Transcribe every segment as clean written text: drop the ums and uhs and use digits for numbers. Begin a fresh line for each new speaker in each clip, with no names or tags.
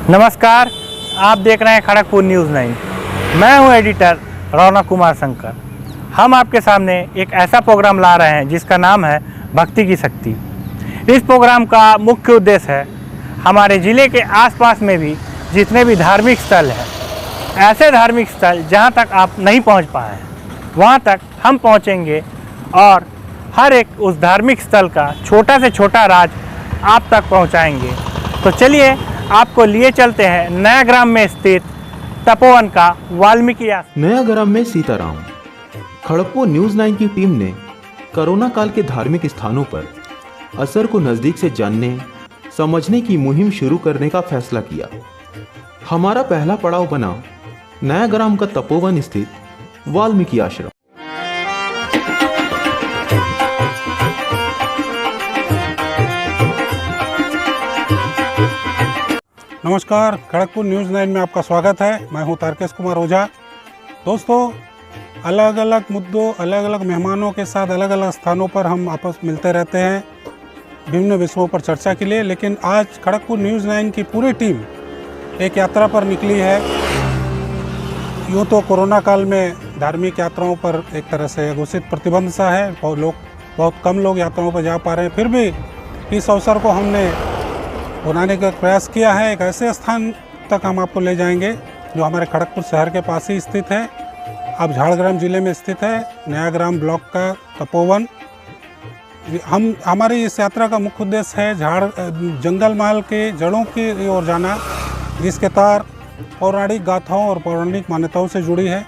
नमस्कार, आप देख रहे हैं खड़गपुर न्यूज़ 9। मैं हूं एडिटर रौनक कुमार शंकर। हम आपके सामने एक ऐसा प्रोग्राम ला रहे हैं जिसका नाम है भक्ति की शक्ति। इस प्रोग्राम का मुख्य उद्देश्य है हमारे ज़िले के आसपास में भी जितने भी धार्मिक स्थल हैं, ऐसे धार्मिक स्थल जहां तक आप नहीं पहुंच पाए हैं, वहां तक हम पहुंचेंगे और हर एक उस धार्मिक स्थल का छोटा से छोटा राज आप तक पहुंचाएंगे। तो चलिए आपको लिए चलते हैं नया ग्राम में स्थित तपोवन का वाल्मीकि आश्रम।
नया ग्राम में सीताराम। खड़गपुर न्यूज़ 9 की टीम ने कोरोना काल के धार्मिक स्थानों पर असर को नज़दीक से जानने समझने की मुहिम शुरू करने का फैसला किया। हमारा पहला पड़ाव बना नया ग्राम का तपोवन स्थित वाल्मीकि आश्रम।
नमस्कार, खड़गपुर न्यूज़ 9 में आपका स्वागत है। मैं हूं तारकेश कुमार ओझा। दोस्तों, अलग अलग मुद्दों, अलग अलग मेहमानों के साथ अलग अलग स्थानों पर हम आपस मिलते रहते हैं विभिन्न विषयों पर चर्चा के लिए। लेकिन आज खड़गपुर न्यूज़ 9 की पूरी टीम एक यात्रा पर निकली है। यूँ तो कोरोना काल में धार्मिक यात्राओं पर एक तरह से घोषित प्रतिबंध सा है, बहुत कम लोग यात्राओं पर जा पा रहे हैं। फिर भी इस अवसर को हमने बनाने का प्रयास किया है। एक ऐसे स्थान तक हम आपको ले जाएंगे जो हमारे खड़गपुर शहर के पास ही स्थित है, अब झाड़ग्राम जिले में स्थित है, नया ग्राम ब्लॉक का तपोवन। हमारी इस यात्रा का मुख्य उद्देश्य है जंगल माल के जड़ों की ओर जाना, जिसके तार पौराणिक गाथाओं और पौराणिक मान्यताओं से जुड़ी है।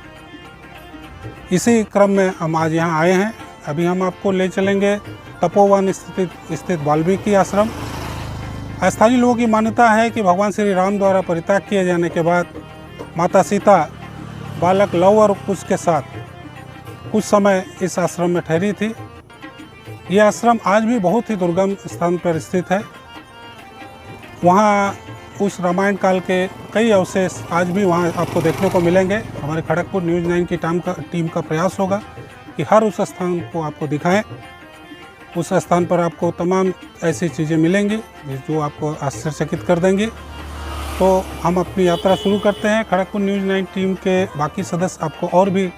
इसी क्रम में हम आज यहाँ आए हैं। अभी हम आपको ले चलेंगे तपोवन स्थित वाल्मीकि आश्रम। स्थानीय लोगों की मान्यता है कि भगवान श्री राम द्वारा परित्याग किए जाने के बाद माता सीता बालक लव और कुश के साथ कुछ समय इस आश्रम में ठहरी थी। यह आश्रम आज भी बहुत ही दुर्गम स्थान पर स्थित है। वहाँ उस रामायण काल के कई अवशेष आज भी वहाँ आपको देखने को मिलेंगे। हमारे खड़गपुर न्यूज़ 9 की टीम का प्रयास होगा कि हर उस स्थान को आपको दिखाएं। उस स्थान पर आपको तमाम ऐसी चीज़ें मिलेंगी जो आपको आश्चर्यचकित कर देंगी। तो हम अपनी यात्रा शुरू करते हैं। खड़गपुर न्यूज़ 9 टीम के बाकी सदस्य आपको और भी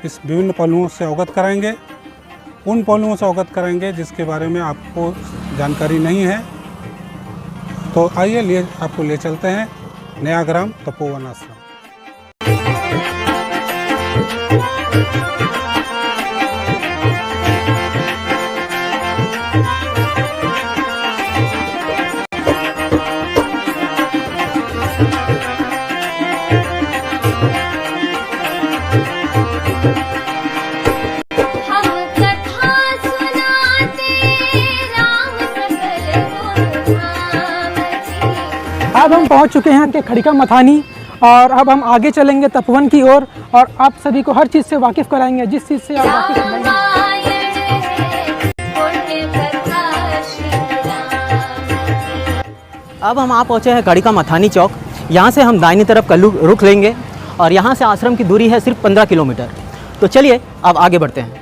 इस विभिन्न पहलुओं से अवगत कराएंगे, उन पहलुओं से अवगत कराएंगे जिसके बारे में आपको जानकारी नहीं है। तो आइए आपको ले चलते हैं नया ग्राम तपोवन आश्रम।
अब हम पहुंच चुके हैं कि खड़िका मथानी, और अब हम आगे चलेंगे तपोवन की ओर और आप सभी को हर चीज़ से वाकिफ़ कराएंगे जिस चीज़ से आप वाकिफ़ नहीं हैं।
अब हम आ पहुँचे हैं खड़िका मथानी चौक। यहाँ से हम दाहिनी तरफ का रुख लेंगे और यहाँ से आश्रम की दूरी है सिर्फ 15 किलोमीटर। तो चलिए अब आगे बढ़ते हैं।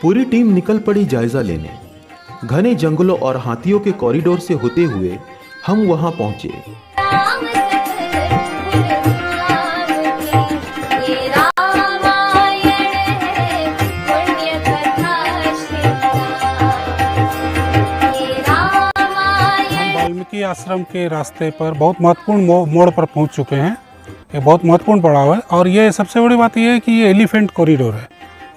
पूरी टीम निकल पड़ी जायजा लेने। घने जंगलों और हाथियों के कॉरिडोर से होते हुए हम वहां पहुंचे।
वाल्मीकि आश्रम के रास्ते पर बहुत महत्वपूर्ण मोड़ पर पहुंच चुके हैं। ये बहुत महत्वपूर्ण पड़ाव है और ये सबसे बड़ी बात यह है कि ये एलिफेंट कॉरिडोर है।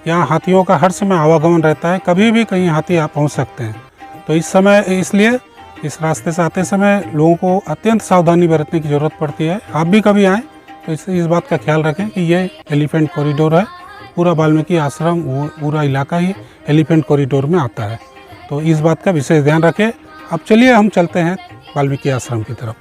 यहाँ हाथियों का हर समय आवागमन रहता है, कभी भी कहीं हाथी आप पहुँच सकते हैं। तो इसलिए इस रास्ते से आते समय लोगों को अत्यंत सावधानी बरतने की ज़रूरत पड़ती है। आप भी कभी आएँ तो इस बात का ख्याल रखें कि ये एलिफेंट कॉरिडोर है। पूरा वाल्मीकि आश्रम, पूरा इलाका ही एलिफेंट कॉरिडोर में आता है। तो इस बात का विशेष ध्यान रखें। अब चलिए हम चलते हैं वाल्मीकि आश्रम की तरफ।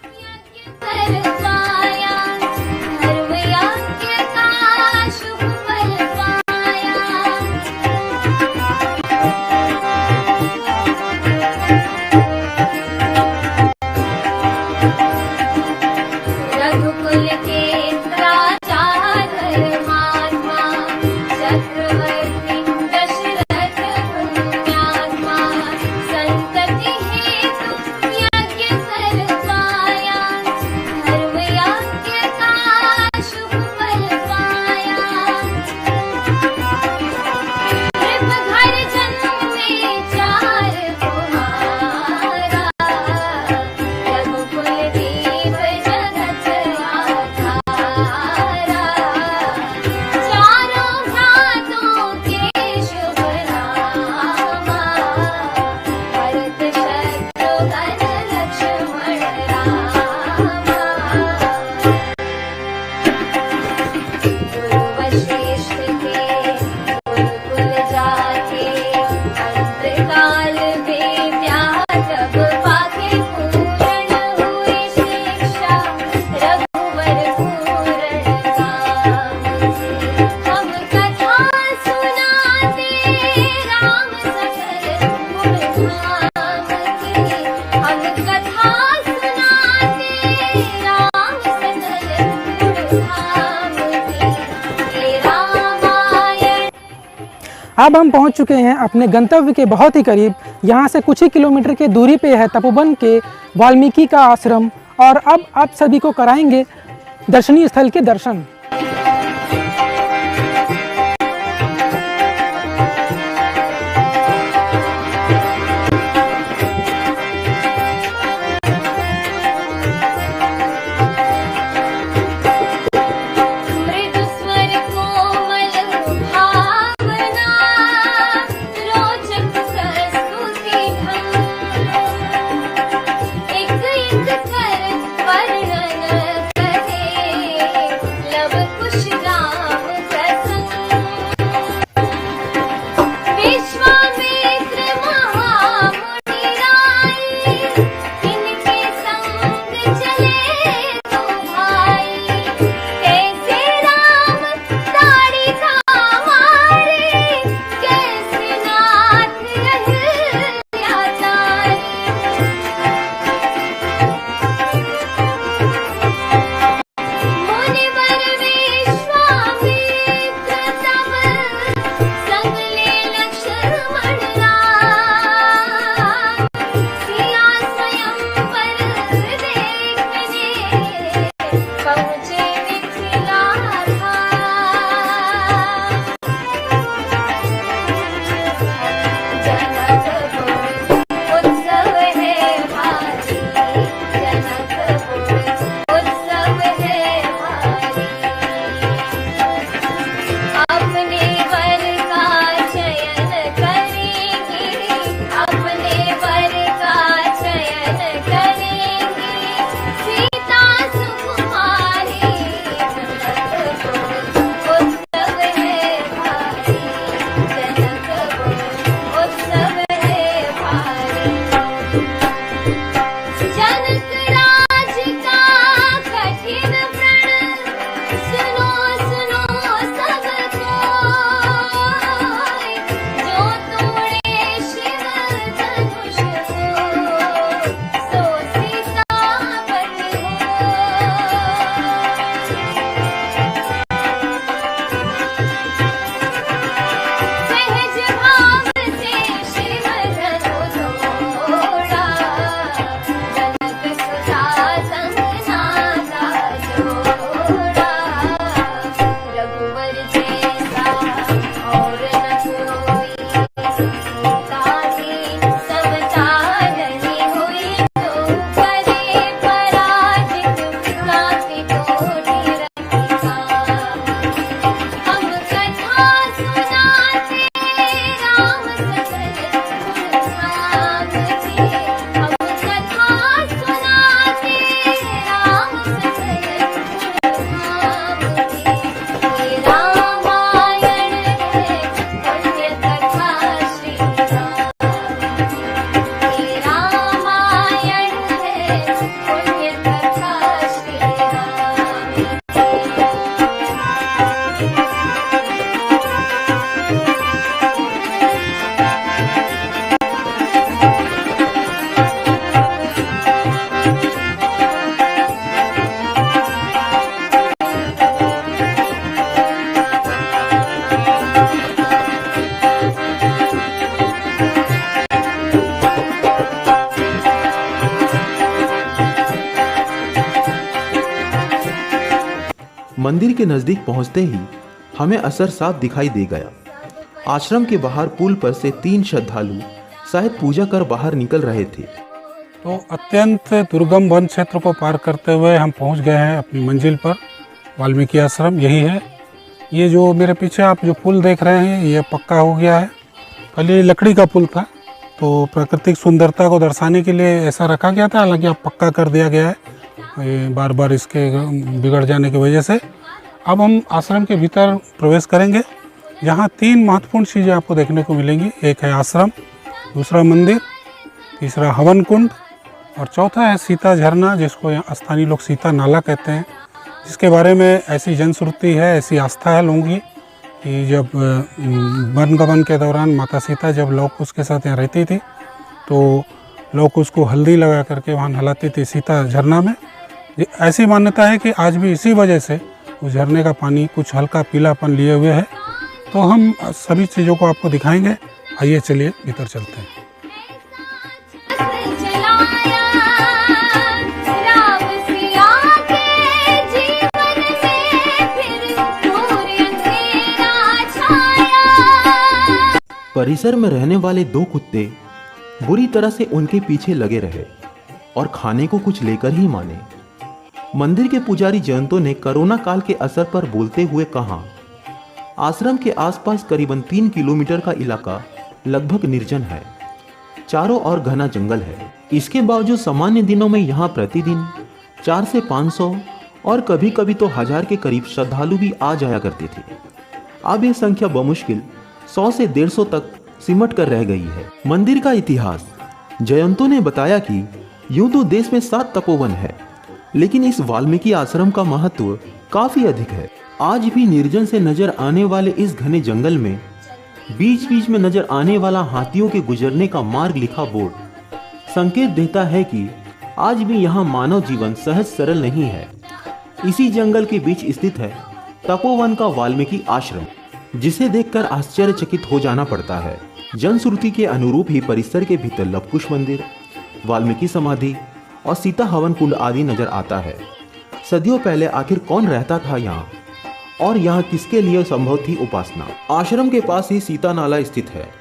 अब हम पहुंच चुके हैं अपने गंतव्य के बहुत ही करीब। यहाँ से कुछ ही किलोमीटर के दूरी पे है तपोवन के वाल्मीकि का आश्रम, और अब आप सभी को कराएंगे दर्शनीय स्थल के दर्शन।
मंदिर के नजदीक पहुंचते ही हमें असर साफ दिखाई दे गया। आश्रम के बाहर पुल पर से 3 श्रद्धालु शायद पूजा कर बाहर निकल रहे थे।
तो अत्यंत दुर्गम वन क्षेत्र को पार करते हुए हम पहुंच गए हैं अपनी मंजिल पर। वाल्मीकि आश्रम यही है। ये जो मेरे पीछे आप जो पुल देख रहे हैं ये पक्का हो गया है। पहले लकड़ी का पुल था, तो प्राकृतिक सुंदरता को दर्शाने के लिए ऐसा रखा गया था, हालांकि अब पक्का कर दिया गया है बार बार इसके बिगड़ जाने की वजह से। अब हम आश्रम के भीतर प्रवेश करेंगे, जहाँ 3 महत्वपूर्ण चीज़ें आपको देखने को मिलेंगी। एक है आश्रम, दूसरा मंदिर, तीसरा हवन कुंड और चौथा है सीता झरना, जिसको यहाँ स्थानीय लोग सीता नाला कहते हैं, जिसके बारे में ऐसी जनश्रुति है, ऐसी आस्था है लोगों की कि जब वनगमन के दौरान माता सीता जब लव कुश के साथ यहाँ रहती थी तो लव कुश को हल्दी लगा करके वहाँ नहलाती थी सीता झरना में। ऐसी मान्यता है कि आज भी इसी वजह से उस झरने का पानी कुछ हल्का पीलापन लिए हुए है। तो हम सभी चीज़ों को आपको दिखाएंगे। आइए चलिए भीतर चलते हैं।
परिसर में रहने वाले दो कुत्ते बुरी तरह से उनके पीछे लगे रहे और खाने को कुछ लेकर ही माने। मंदिर के पुजारी जयंतो ने कोरोना काल के असर पर बोलते हुए कहा, आश्रम के आसपास करीबन 3 किलोमीटर का इलाका लगभग निर्जन है, चारों ओर घना जंगल है। इसके बावजूद सामान्य दिनों में यहाँ प्रतिदिन 4 से 500 और कभी कभी तो 1000 के करीब श्रद्धालु भी आ जाया करते थे। अब यह संख्या बमुश्किल 100 से 150 तक सिमट कर रह गई है। मंदिर का इतिहास। जयंतो ने बताया कि यूं तो देश में 7 तपोवन है, लेकिन इस वाल्मीकि आश्रम का महत्व काफी अधिक है। आज भी निर्जन से नजर आने वाले इस घने जंगल में बीच बीच में नजर आने वाला हाथियों के गुजरने का मार्ग लिखा बोर्ड संकेत देता है कि आज भी यहाँ मानव जीवन सहज सरल नहीं है। इसी जंगल के बीच स्थित है तपोवन का वाल्मीकि आश्रम, जिसे देखकर आश्चर्यचकित हो जाना पड़ता है। जनश्रुति के अनुरूप ही परिसर के भीतर लवकुश मंदिर, वाल्मीकि समाधि और सीता हवन कुंड आदि नजर आता है। सदियों पहले आखिर कौन रहता था यहाँ और यहाँ किसके लिए संभव थी उपासना? आश्रम के पास ही सीता नाला स्थित है।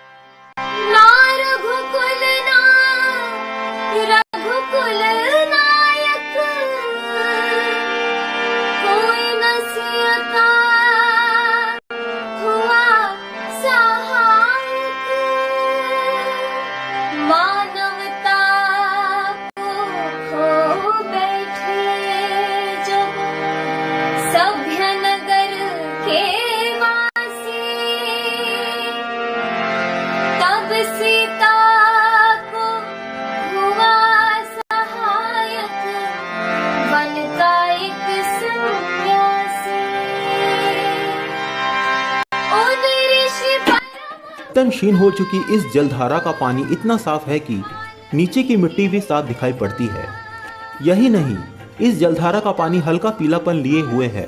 तन क्षीण हो चुकी इस जलधारा का पानी इतना साफ है कि नीचे की मिट्टी भी साफ दिखाई पड़ती है। यही नहीं, इस जलधारा का पानी हल्का पीलापन लिए हुए है।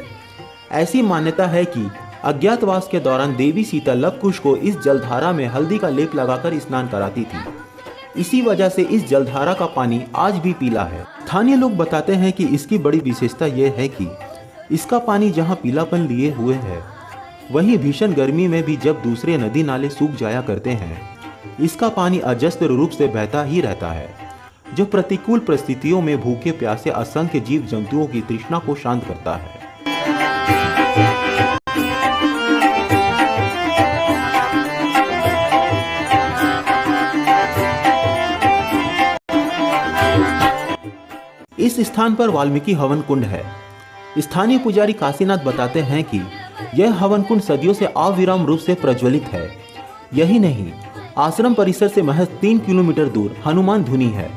ऐसी मान्यता है कि अज्ञातवास के दौरान देवी सीता लवकुश को इस जलधारा में हल्दी का लेप लगाकर स्नान कराती थी। इसी वजह से इस जलधारा का पानी आज भी पीला है। स्थानीय लोग बताते हैं कि इसकी बड़ी विशेषता यह है कि इसका पानी जहाँ पीलापन लिए हुए है, वहीं भीषण गर्मी में भी जब दूसरे नदी नाले सूख जाया करते हैं, इसका पानी अजस्त्र रूप से बहता ही रहता है, जो प्रतिकूल परिस्थितियों में भूखे प्यासे असंख्य जीव जंतुओं की तृष्णा को शांत करता है। इस स्थान पर वाल्मीकि हवन कुंड है। स्थानीय पुजारी काशीनाथ बताते हैं कि यह हवन कुंड सदियों से अविराम रूप से प्रज्वलित है। यही नहीं, आश्रम परिसर से महज 3 किलोमीटर दूर हनुमान धुनी है।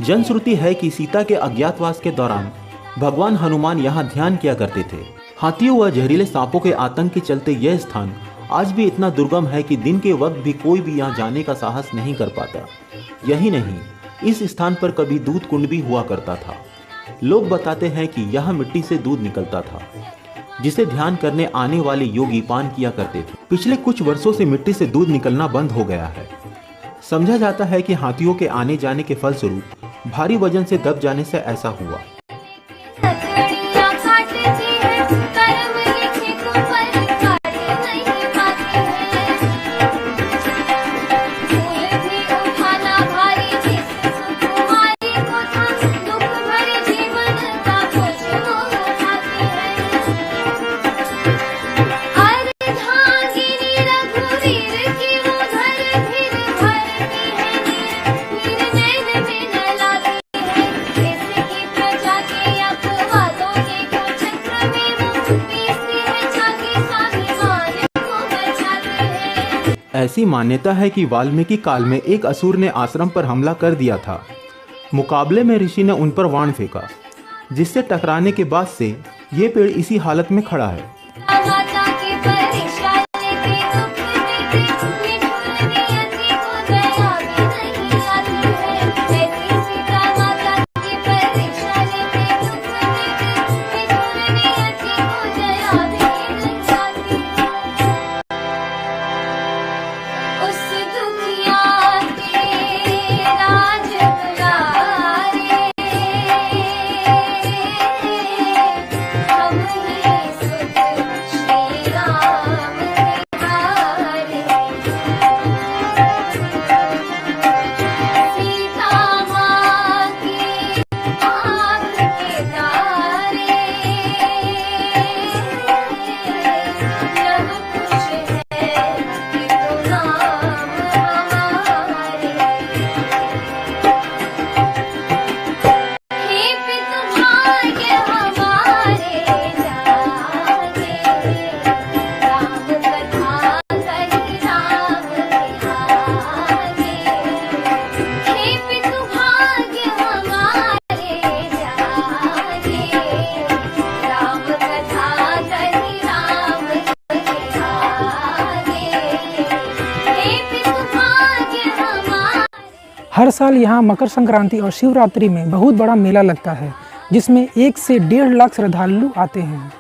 जनश्रुति है कि सीता के अज्ञातवास के दौरान भगवान हनुमान यहाँ ध्यान किया करते थे। हाथियों व जहरीले सांपों के आतंक के चलते यह स्थान आज भी इतना दुर्गम है कि दिन के वक्त भी कोई भी यहाँ जाने का साहस नहीं कर पाता। यही नहीं, इस स्थान पर कभी दूध कुंड भी हुआ करता था। लोग बताते हैं कि यहाँ मिट्टी से दूध निकलता था, जिसे ध्यान करने आने वाले योगी पान किया करते थे। पिछले कुछ वर्षों से मिट्टी से दूध निकलना बंद हो गया है। समझा जाता है कि हाथियों के आने जाने के फलस्वरूप भारी वजन से दब जाने से ऐसा हुआ। ऐसी मान्यता है कि वाल्मीकि काल में एक असुर ने आश्रम पर हमला कर दिया था। मुकाबले में ऋषि ने उन पर बाण फेंका, जिससे टकराने के बाद से ये पेड़ इसी हालत में खड़ा है।
हर साल यहाँ मकर संक्रांति और शिवरात्रि में बहुत बड़ा मेला लगता है, जिसमें 1 से 1.5 लाख श्रद्धालु आते हैं।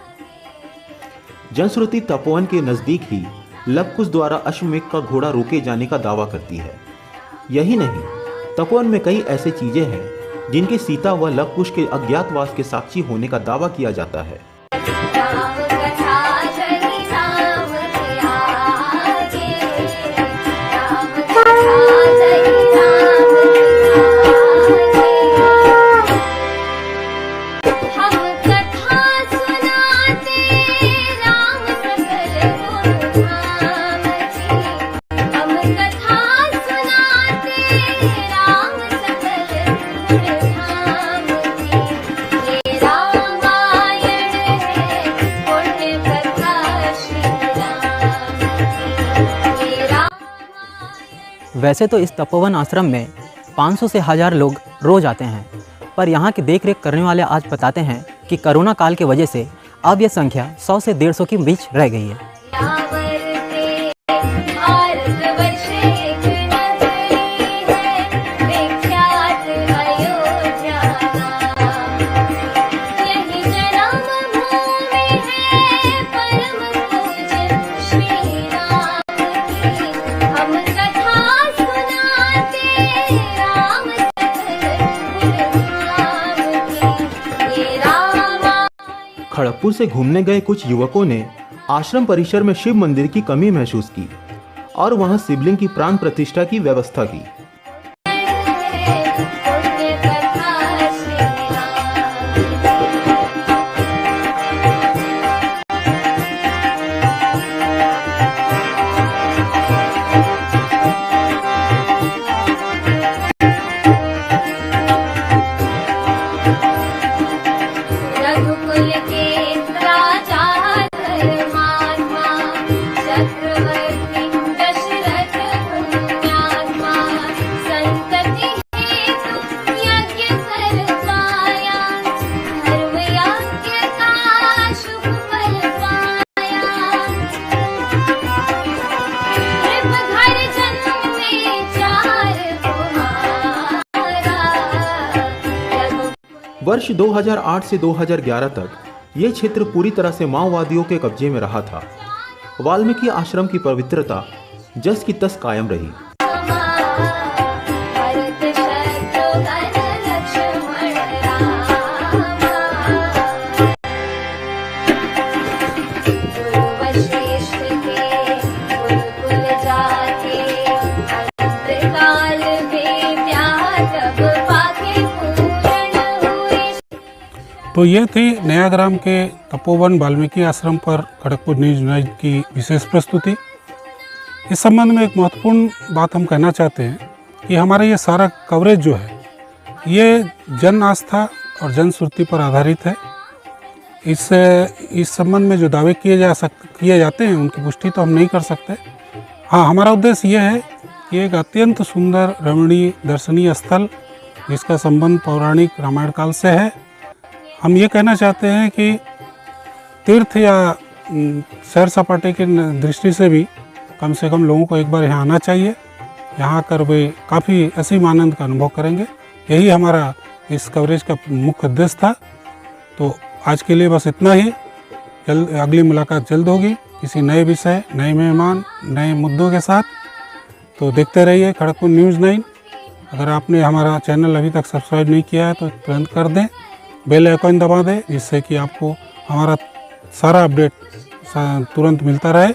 जनश्रुति तपोवन के नज़दीक ही लवकुश द्वारा अश्वमेघ का घोड़ा रोके जाने का दावा करती है। यही नहीं, तपोवन में कई ऐसे चीजें हैं जिनके सीता व लवकुश के अज्ञातवास के साक्षी होने का दावा किया जाता है।
वैसे तो इस तपोवन आश्रम में 500 से 1000 लोग रोज आते हैं, पर यहाँ की देखरेख करने वाले आज बताते हैं कि कोरोना काल की वजह से अब यह संख्या 100 से 150 के बीच रह गई है।
खड़गपुर से घूमने गए कुछ युवकों ने आश्रम परिसर में शिव मंदिर की कमी महसूस की और वहां शिवलिंग की प्राण प्रतिष्ठा की व्यवस्था की। वर्ष 2008 से 2011 तक ये क्षेत्र पूरी तरह से माओवादियों के कब्जे में रहा था। वाल्मीकि आश्रम की पवित्रता जस की तस कायम रही।
तो ये थी नयाग्राम के तपोवन वाल्मीकि आश्रम पर खड़गपुर न्यूज़ 9 की विशेष प्रस्तुति। इस संबंध में एक महत्वपूर्ण बात हम कहना चाहते हैं कि हमारा ये सारा कवरेज जो है ये जन आस्था और जन श्रुति पर आधारित है। इस संबंध में जो दावे किए जाते हैं उनकी पुष्टि तो हम नहीं कर सकते। हाँ, हमारा उद्देश्य ये है कि एक अत्यंत सुंदर रमणीय दर्शनीय स्थल जिसका संबंध पौराणिक रामायण काल से है, हम ये कहना चाहते हैं कि तीर्थ या सैर सपाटे की दृष्टि से भी कम से कम लोगों को एक बार यहाँ आना चाहिए। यहाँ आकर वे काफ़ी असीम आनंद का अनुभव करेंगे। यही हमारा इस कवरेज का मुख्य उद्देश्य था। तो आज के लिए बस इतना ही। अगली मुलाकात जल्द होगी किसी नए विषय, नए मेहमान, नए मुद्दों के साथ। तो देखते रहिए खड़गपुर न्यूज़ 9। अगर आपने हमारा चैनल अभी तक सब्सक्राइब नहीं किया है तो तुरंत कर दें, बेल आइकन दबा दें, जिससे कि आपको हमारा सारा अपडेट तुरंत मिलता रहे।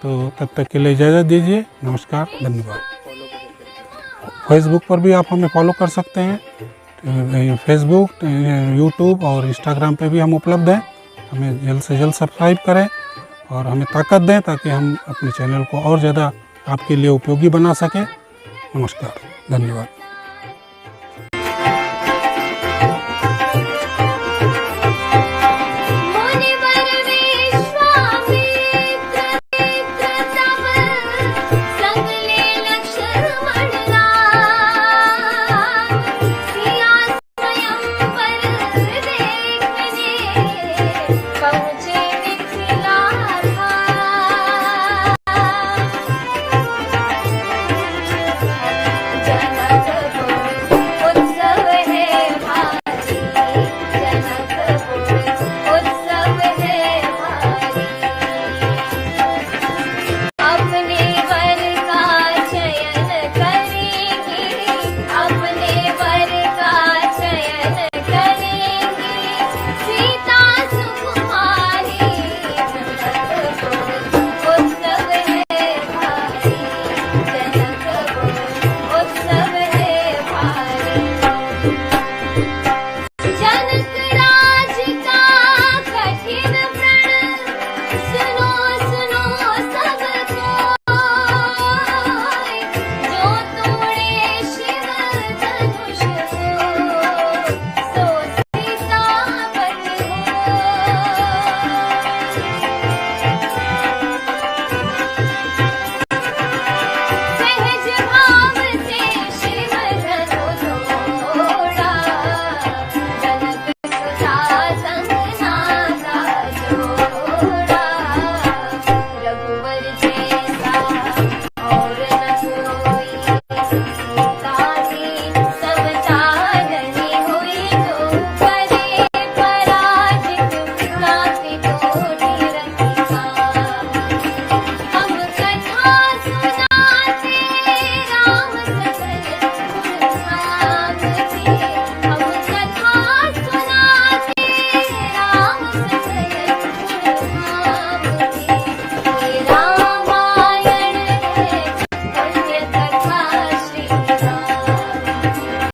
तो तब तक के लिए इजाज़त दीजिए। नमस्कार, धन्यवाद। फेसबुक पर भी आप हमें फॉलो कर सकते हैं। फेसबुक, यूट्यूब और इंस्टाग्राम पे भी हम उपलब्ध हैं। हमें जल्द से जल्द सब्सक्राइब करें और हमें ताकत दें ताकि हम अपने चैनल को और ज़्यादा आपके लिए उपयोगी बना सकें। नमस्कार, धन्यवाद।